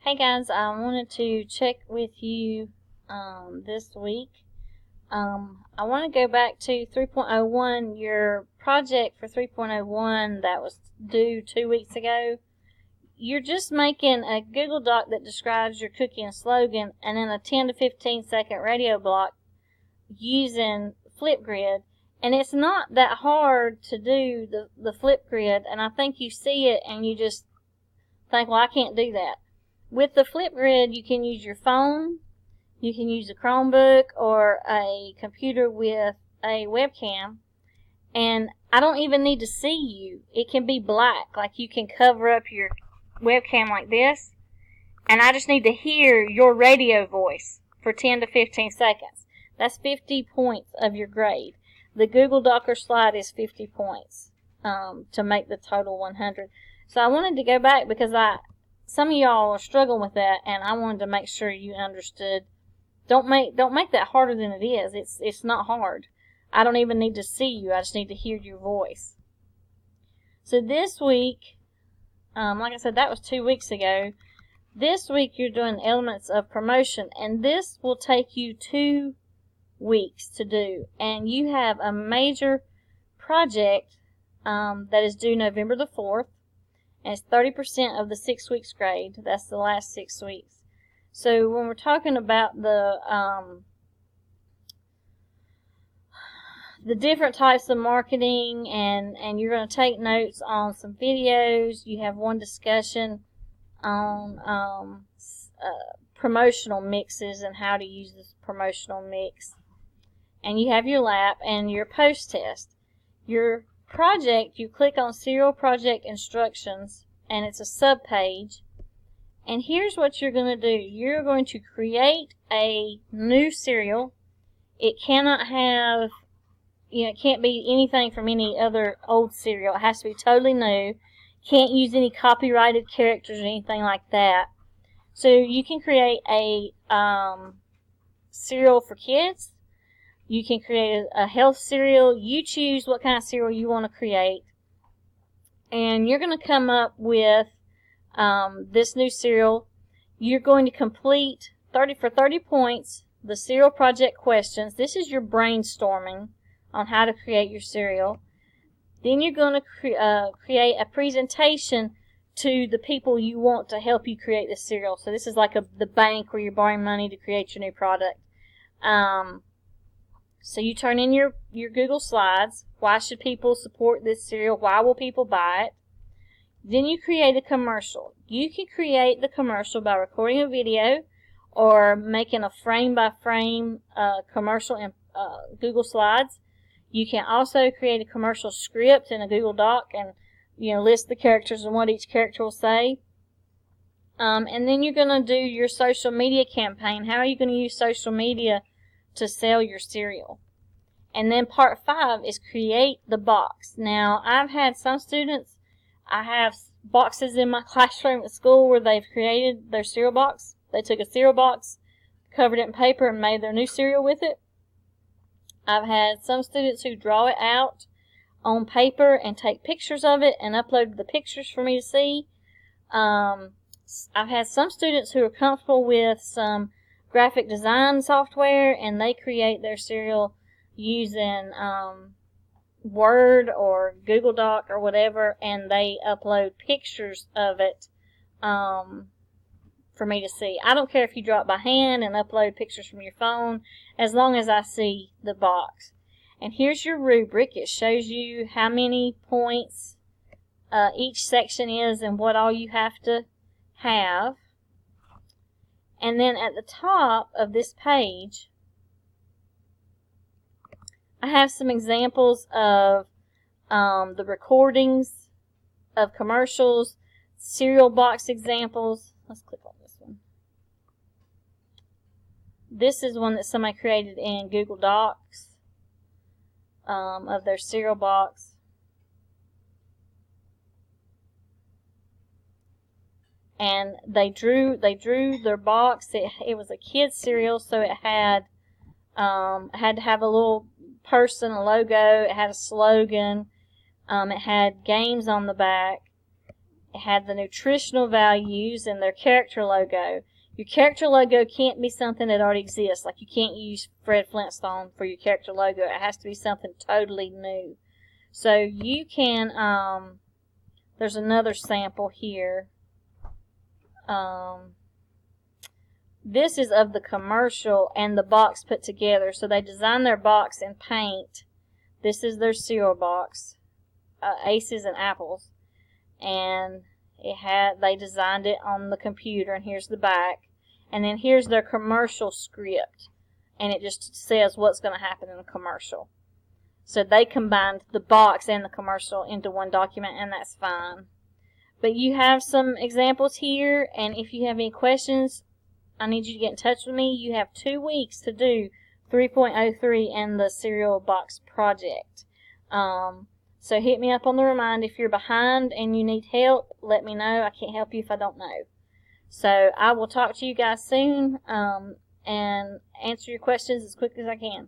Hey guys, I wanted to check with you this week. I want to go back to 3.01, your project for 3.01 that was due 2 weeks ago. You're just making a Google Doc that describes your cookie and slogan and then a 10 to 15 second radio block using Flipgrid. And it's not that hard to do the Flipgrid, and I think you see it and you just think, well, I can't do that. With the Flipgrid, you can use your phone, you can use a Chromebook or a computer with a webcam, and I don't even need to see you. It can be black, like you can cover up your webcam like this, and I just need to hear your radio voice for 10 to 15 seconds. That's 50 points of your grade. The Google Doc or slide is 50 points to make the total 100. So I wanted to go back because some of y'all are struggling with that, and I wanted to make sure you understood. Don't make that harder than it is. It's not hard. I don't even need to see you. I just need to hear your voice. So this week, like I said, that was 2 weeks ago. This week you're doing elements of promotion, and this will take you 2 weeks to do. And you have a major project that is due November the 4th. And it's 30% of the 6 weeks grade. That's the last 6 weeks. So when we're talking about the different types of marketing, and you're going to take notes on some videos, you have one discussion on promotional mixes and how to use this promotional mix. And you have your lap and your post test. Your project, you click on Serial Project Instructions, and it's a sub-page. And here's what you're going to do. You're going to create a new cereal. It cannot have, it can't be anything from any other old cereal. It has to be totally new. Can't use any copyrighted characters or anything like that. So you can create a cereal for kids. You can create a health cereal. You choose what kind of cereal you want to create. And you're going to come up with this new cereal. You're going to complete 30 points, the cereal project questions. This is your brainstorming on how to create your cereal. Then you're going to create a presentation to the people you want to help you create the cereal. So this is like the bank where you're borrowing money to create your new product. So you turn in your Google Slides. Why should people support this cereal? Why will people buy it? Then you create a commercial. You can create the commercial by recording a video or making a frame-by-frame commercial in Google Slides. You can also create a commercial script in a Google Doc and list the characters and what each character will say. And then you're going to do your social media campaign. How are you going to use social media to sell your cereal? And then part 5 is create the box. Now, I've had some students, I have boxes in my classroom at school where they've created their cereal box. They took a cereal box, covered it in paper, and made their new cereal with it. I've had some students who draw it out on paper and take pictures of it and upload the pictures for me to see. I've had some students who are comfortable with some graphic design software, and they create their cereal using Word or Google Doc or whatever, and they upload pictures of it for me to see. I don't care if you draw it by hand and upload pictures from your phone, as long as I see the box. And here's your rubric. It shows you how many points each section is and what all you have to have. And then at the top of this page, I have some examples of the recordings of commercials, cereal box examples. Let's click on this one. This is one that somebody created in Google Docs of their cereal box. And they drew their box. It was a kid's cereal, so it had to have a little person, a logo. It had a slogan. It had games on the back, It had the nutritional values and their character logo. Your character logo can't be something that already exists. Like, you can't use Fred Flintstone for your character logo. It has to be something totally new. So you can, there's another sample here. This is of the commercial and the box put together. So they designed their box in paint. This is their cereal box, Aces and Apples. And they designed it on the computer, and here's the back. And then here's their commercial script. And it just says what's going to happen in the commercial. So they combined the box and the commercial into one document, and that's fine. But you have some examples here, and if you have any questions, I need you to get in touch with me. You have 2 weeks to do 3.03 and the cereal box project. So hit me up on the remind. If you're behind and you need help, let me know. I can't help you if I don't know. So I will talk to you guys soon and answer your questions as quick as I can.